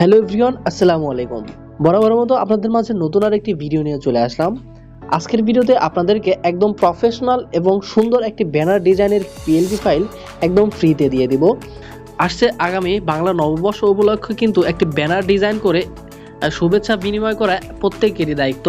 Hello everyone, আসসালামু আলাইকুম। বরাবরের মতো আপনাদের মাঝে নতুন আরেকটি ভিডিও নিয়ে চলে আসলাম। আজকের ভিডিওতে আপনাদেরকে একদম প্রফেশনাল এবং সুন্দর একটি ব্যানার ডিজাইনের পিএলপি ফাইল একদম ফ্রিতে দিয়ে দিব। আসছে আগামী বাংলা নববর্ষ উপলক্ষে কিন্তু একটি ব্যানার ডিজাইন করে শুভেচ্ছা বিনিময় করা প্রত্যেকেরই দায়িত্ব।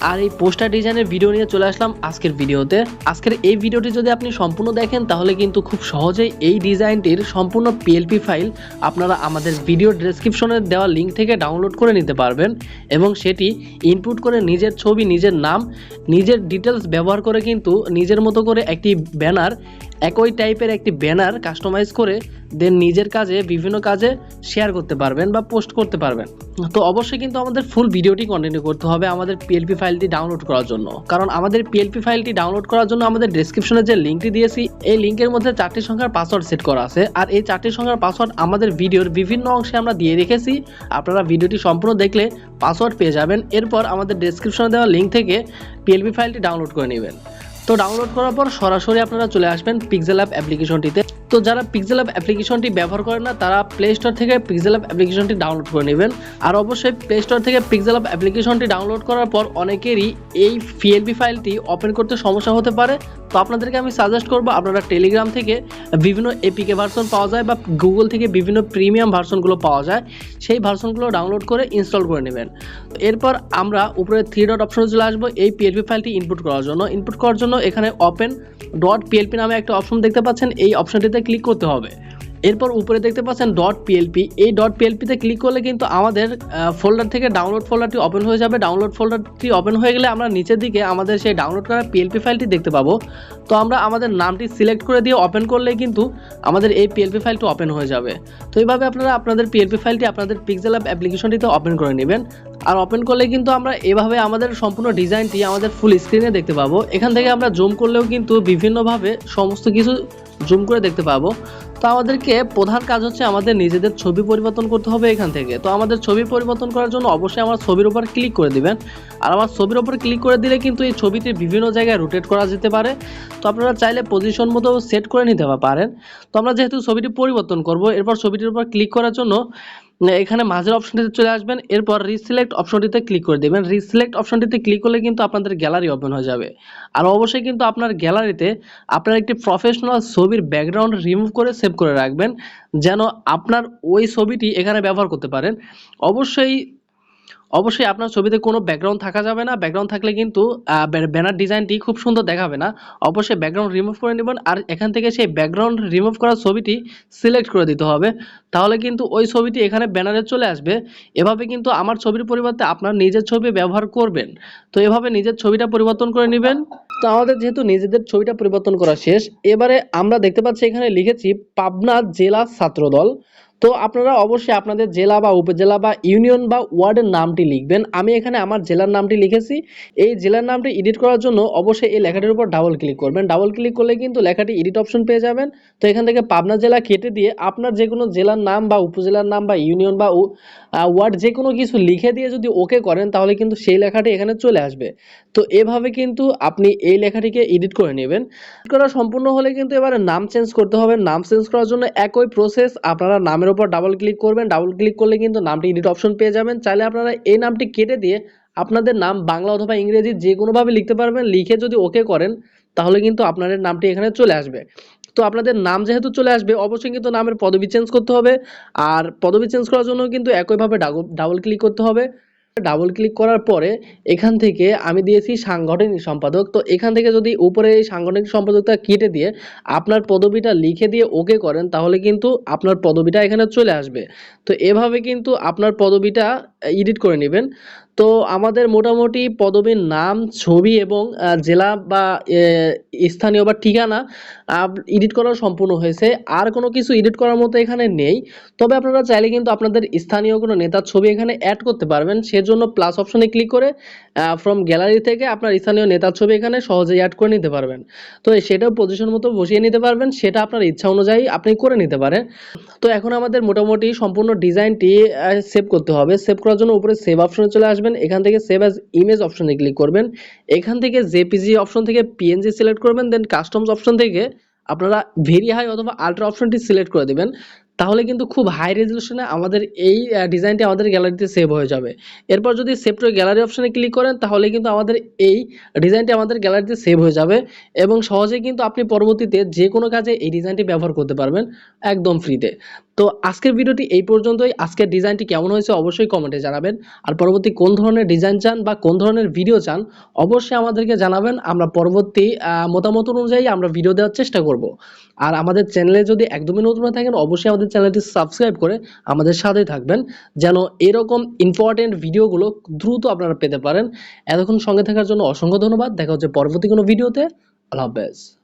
আর এই পোস্টার ডিজাইনের ভিডিও নিয়ে চলে আসলাম আজকের ভিডিওতে। আজকের এই ভিডিওটি যদি আপনি সম্পূর্ণ দেখেন তাহলে কিন্তু খুব সহজেই এই ডিজাইনটির সম্পূর্ণ পিএলপি ফাইল আপনারা আমাদের ভিডিও ডেসক্রিপশনে দেওয়া লিঙ্ক থেকে ডাউনলোড করে নিতে পারবেন এবং সেটি ইনপুট করে নিজের ছবি, নিজের নাম, নিজের ডিটেলস ব্যবহার করে কিন্তু নিজের মতো করে একটি ব্যানার, একই টাইপের একটি ব্যানার কাস্টমাইজ করে দেন নিজের কাজে, বিভিন্ন কাজে শেয়ার করতে পারবেন বা পোস্ট করতে পারবেন। তো অবশ্যই কিন্তু আমাদের ফুল ভিডিওটি কন্টিনিউ করতে হবে আমাদের পিএলপি ফাইলটি ডাউনলোড করার জন্য, কারণ আমাদের পিএলপি ফাইলটি ডাউনলোড করার জন্য আমাদের ডেসক্রিপশনে যে লিঙ্কটি দিয়েছি এই লিঙ্কের মধ্যে 4টি সংখ্যার পাসওয়ার্ড সেট করা আছে। আর এই 4টি সংখ্যার পাসওয়ার্ড আমাদের ভিডিওর বিভিন্ন অংশে আমরা দিয়ে রেখেছি। আপনারা ভিডিওটি সম্পূর্ণ দেখলে পাসওয়ার্ড পেয়ে যাবেন। এরপর আমাদের ডেসক্রিপশনে দেওয়া লিঙ্ক থেকে পিএলপি ফাইলটি ডাউনলোড করে নেবেন। তো ডাউনলোড করার পর সরাসরি আপনারা চলে আসবেন পিক্সেল অ্যাপ অ্যাপ্লিকেশনটিতে। তো যারা পিক্সেল অ্যাপ অ্যাপ্লিকেশনটি ব্যবহার করেন না তারা প্লে স্টোর থেকে পিক্সেল অ্যাপ অ্যাপ্লিকেশনটি ডাউনলোড করে নেবেন। আর অবশ্যই প্লে স্টোর থেকে পিক্সেল অ্যাপ অ্যাপ্লিকেশনটি ডাউনলোড করার পর অনেকেরই এই পিএলপি ফাইলটি ওপেন করতে সমস্যা হতে পারে। তো আপনাদেরকে আমি সাজেস্ট করব আপনারা টেলিগ্রাম থেকে বিভিন্ন এপিকে ভার্সন পাওয়া যায় বা গুগল থেকে বিভিন্ন প্রিমিয়াম ভার্সনগুলো পাওয়া যায়, সেই ভার্সনগুলো ডাউনলোড করে ইনস্টল করে নেবেন। এরপর আমরা উপরে 3 ডট অপশনে চলে আসবো এই পিএলপি ফাইলটি ইনপুট করার জন্য। ইনপুট করার জন্য এখানে ওপেন ডট পিএলপি নামে একটা অপশন দেখতে পাচ্ছেন, এই অপশনটিতে ক্লিক করতে হবে। এরপর উপরে দেখতে পাচ্ছেন ডট পিএলপি, এই ডট পিএলপিতে ক্লিক করলে কিন্তু আমাদের ফোল্ডার থেকে ডাউনলোড ফোল্ডারটি ওপেন হয়ে যাবে। ডাউনলোড ফোল্ডারটি ওপেন হয়ে গেলে আমরা নিচের দিকে আমাদের সেই ডাউনলোড করা পিএলপি ফাইলটি দেখতে পাবো। তো আমরা আমাদের নামটি সিলেক্ট করে দিয়ে ওপেন করলে কিন্তু আমাদের এই পিএলপি ফাইলটি ওপেন হয়ে যাবে। তো এইভাবে আপনারা আপনাদের পিএলপি ফাইলটি আপনাদের পিক্সেল অ্যাপ অ্যাপ্লিকেশনটিতে ওপেন করে নেবেন। আর ওপেন করলে কিন্তু আমরা এভাবে আমাদের সম্পূর্ণ ডিজাইনটি আমাদের ফুল স্ক্রিনে দেখতে পাবো। এখান থেকে আমরা জুম করলেও কিন্তু বিভিন্নভাবে সমস্ত কিছু জুম করে দেখতে পাবো। তো আমাদেরকে প্রধান কাজ হচ্ছে আমাদের নিজেদের ছবি পরিবর্তন করতে হবে এখান থেকে। তো আমাদের ছবি পরিবর্তন করার জন্য অবশ্যই আমার ছবির উপর ক্লিক করে দিবেন। আর আমার ছবির উপর ক্লিক করে দিলে কিন্তু এই ছবিটি বিভিন্ন জায়গায় রোটেট করা যেতে পারে। তো আপনারা চাইলে পজিশন মতো সেট করে নিতে পারেন। তো আমরা যেহেতু ছবিটি পরিবর্তন করব, এরপর ছবিটির উপর ক্লিক করার জন্য এখানে মাঝের অপশনটিতে চলে আসবেন। এরপর রিসিলেক্ট অপশনটিতে ক্লিক করে দেবেন। রিসিলেক্ট অপশনটিতে ক্লিক করলে কিন্তু আপনাদের গ্যালারি ওপেন হয়ে যাবে। আর অবশ্যই কিন্তু আপনার গ্যালারিতে আপনার একটি প্রফেশনাল ছবির ব্যাকগ্রাউন্ড রিমুভ করে সেভ করে রাখবেন, যেন আপনার ওই ছবিটি এখানে ব্যবহার করতে পারেন। অবশ্যই অবশ্যই আপনার ছবিতে কোনো ব্যাকগ্রাউন্ড থাকা যাবে না। ব্যাকগ্রাউন্ড থাকলে কিন্তু ব্যানার ডিজাইনটি খুব সুন্দর দেখাবে না। অবশ্যই ব্যাকগ্রাউন্ড রিমুভ করে নেবেন আর এখান থেকে সেই ব্যাকগ্রাউন্ড রিমুভ করা ছবিটি সিলেক্ট করে দিতে হবে। তাহলে কিন্তু ওই ছবিটি এখানে ব্যানারে চলে আসবে। এভাবে কিন্তু আমার ছবির পরিবর্তে আপনার নিজের ছবি ব্যবহার করবেন। তো এভাবে নিজের ছবিটা পরিবর্তন করে নেবেন। তো আমাদের যেহেতু নিজেদের ছবিটা পরিবর্তন করা শেষ, এবারে আমরা দেখতে পাচ্ছি এখানে লিখেছি পাবনা জেলা ছাত্রদল। তো আপনারা অবশ্যই আপনাদের জেলা বা উপজেলা বা ইউনিয়ন বা ওয়ার্ডের নামটি লিখবেন। আমি এখানে আমার জেলার নামটি লিখেছি। এই জেলার নামটি এডিট করার জন্য অবশ্যই এই লেখাটির উপর ডাবল ক্লিক করবেন। ডাবল ক্লিক করলে কিন্তু লেখাটি এডিট অপশন পেয়ে যাবেন। তো এখান থেকে পাবনা জেলা কেটে দিয়ে আপনার যে কোনো জেলার নাম বা উপজেলার নাম বা ইউনিয়ন বা ওয়ার্ড যে কোনো কিছু লিখে দিয়ে যদি ওকে করেন তাহলে কিন্তু সেই লেখাটি এখানে চলে আসবে। তো এভাবে কিন্তু আপনি এই লেখাটিকে এডিট করে নেবেন। এডিট করা সম্পূর্ণ হলে কিন্তু এবারে নাম চেঞ্জ করতে হবে। নাম চেঞ্জ করার জন্য একই প্রসেস, আপনারা নামের উপর ডাবল ক্লিক করবেন। ডাবল ক্লিক করলে কিন্তু নামটি এডিট অপশন পেয়ে যাবেন। চাইলে আপনারা এই নামটি কেটে দিয়ে আপনাদের নাম বাংলা অথবা ইংরেজি যে কোনোভাবে লিখতে পারবেন। লিখে যদি ওকে করেন তাহলে কিন্তু আপনাদের নামটি এখানে চলে আসবে। তো আপনাদের নাম যেহেতু চলে আসবে অবশ্যই কিন্তু নামের পদবি চেঞ্জ করতে হবে। আর পদবি চেঞ্জ করার জন্য কিন্তু একইভাবে ডাবল ক্লিক করতে হবে। ডাবল ক্লিক করার পরে এখান থেকে আমি দিয়েছি সাংগঠনিক সম্পাদক। তো এখান থেকে যদি উপরে এই সাংগঠনিক সম্পাদকটা কেটে দিয়ে আপনার পদবিটা লিখে দিয়ে ওকে করেন তাহলে কিন্তু আপনার পদবিটা এখানে চলে আসবে। তো এভাবে কিন্তু আপনার পদবিটা এডিট করে নেবেন। তো আমাদের মোটামুটি পদবীর নাম, ছবি এবং জেলা বা স্থানীয় বা ঠিকানা এডিট করা সম্পূর্ণ হয়েছে। আর কোনো কিছু এডিট করার মতো এখানে নেই। তবে আপনারা চাইলে কিন্তু আপনাদের স্থানীয় কোনো নেতার ছবি এখানে অ্যাড করতে পারবেন। সেজন্য প্লাস অপশনে ক্লিক করে ফ্রম গ্যালারি থেকে আপনার স্থানীয় নেতার ছবি এখানে সহজেই অ্যাড করে নিতে পারবেন। তো সেটাও পজিশন মতো বসিয়ে নিতে পারবেন, সেটা আপনার ইচ্ছা অনুযায়ী আপনি করে নিতে পারেন। তো এখন আমাদের মোটামুটি সম্পূর্ণ ডিজাইনটি সেভ করতে হবে। সেভ করার জন্য উপরে সেভ অপশনে চলে আসবেন। এখান থেকে সেভ অ্যাজ ইমেজ অপশনে ক্লিক করবেন। এখান থেকে জেপিজি অপশন থেকে পিএনজি সিলেক্ট করবেন। দেন কাস্টমস অপশন থেকে আপনারা ভেরি হাই অথবা আলট্রা অপশনটি সিলেক্ট করে দেবেন। তাহলে কিন্তু খুব হাই রেজলিউশনে আমাদের এই ডিজাইনটি আমাদের গ্যালারিতে সেভ হয়ে যাবে। এরপর যদি সেভ টু গ্যালারি অপশনে ক্লিক করেন তাহলে কিন্তু আমাদের এই ডিজাইনটি আমাদের গ্যালারিতে সেভ হয়ে যাবে এবং সহজেই কিন্তু আপনি পরবর্তীতে যে কোনো কাজে এই ডিজাইনটি ব্যবহার করতে পারবেন একদম ফ্রিতে। তো আজকের ভিডিওটি এই পর্যন্তই। আজকের ডিজাইনটি কেমন হয়েছে অবশ্যই কমেন্টে জানাবেন। আর পরবর্তী কোন ধরনের ডিজাইন চান বা কোন ধরনের ভিডিও চান অবশ্যই আমাদেরকে জানাবেন। আমরা পরবর্তী মতামত অনুযায়ী আমরা ভিডিও দেওয়ার চেষ্টা করব। আর আমাদের চ্যানেলে যদি একদমই নতুন হয়ে থাকেন অবশ্যই আমাদের চ্যানেলটি সাবস্ক্রাইব করে আমাদের সাথেই থাকবেন, যেন এরকম ইম্পর্টেন্ট ভিডিওগুলো দ্রুত আপনারা পেতে পারেন। এতক্ষণ সঙ্গে থাকার জন্য অসংখ্য ধন্যবাদ। দেখা হচ্ছে পরবর্তী কোনো ভিডিওতে। আল্লাহ হাফেজ।